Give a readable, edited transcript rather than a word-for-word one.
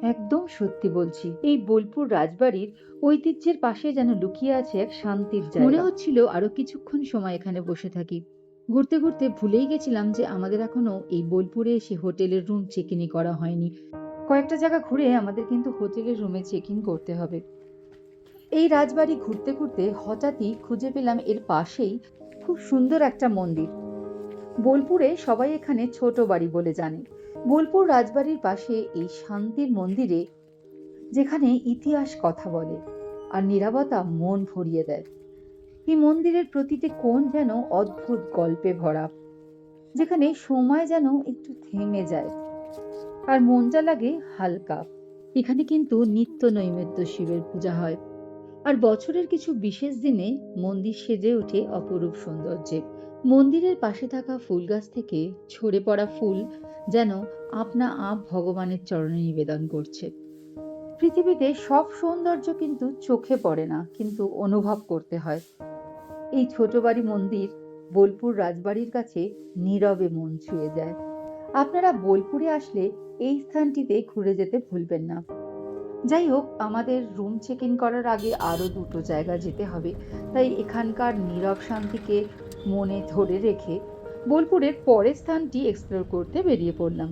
একদম সত্যি বলছি। এই বোলপুর রাজবাড়ির ঐতিহ্যের পাশে যেন লুকিয়ে আছে এক শান্তির জায়গা। মনে হচ্ছিল আরো কিছুক্ষণ সময় এখানে বসে থাকি। ঘুরতে ঘুরতে ভুলেই গেছিলাম যে আমাদের এখনো এই বোলপুরে এসে হোটেলের রুম চেক ইনই করা হয়নি। কয়েকটা জায়গা ঘুরে আমাদের কিন্তু হোটেলের রুমে চেক ইন করতে হবে। এই রাজবাড়ি ঘুরতে ঘুরতে হঠাৎই খুঁজে পেলাম এর পাশেই খুব সুন্দর একটা মন্দির। বোলপুরে সবাই এখানে ছোট বাড়ি বলে জানে। বোলপুর রাজবাড়ির পাশে এই শান্তির মন্দিরে, যেখানে ইতিহাস কথা বলে আর নীরবতা মন ভরিয়ে দেয়। এই মন্দিরের প্রতিটি কোণ যেন অদ্ভুত গল্পে ভরা, যেখানে সময় যেন একটু থেমে যায় আর মনটা লাগে হালকা। এখানে কিন্তু নিত্য নৈবেদ্য শিবের পূজা হয়, আর বছরের কিছু বিশেষ দিনে মন্দির সেজে ওঠে অপরূপ সৌন্দর্যে। মন্দিরের পাশে থাকা ফুল গাছ থেকে ঝরে পড়া ফুল যেন আপনা আপ ভগবানের চরণে নিবেদন করছে। পৃথিবীতে সব সৌন্দর্য কিন্তু চোখে পড়ে না, কিন্তু অনুভব করতে হয়। এই ছোট বাড়ি মন্দির বোলপুর রাজবাড়ির কাছে নীরবে মন ছুঁয়ে যায়। আপনারা বোলপুরে আসলে এই স্থানটিতে ঘুরে যেতে ভুলবেন না। যাই হোক, আমাদের রুম চেক ইন করার আগে আরো দুটো জায়গা যেতে হবে, তাই এখানকার নীরব শান্তিকে মনে ধরে রেখে বোলপুরের পরের স্থানটি এক্সপ্লোর করতে বেরিয়ে পড়লাম।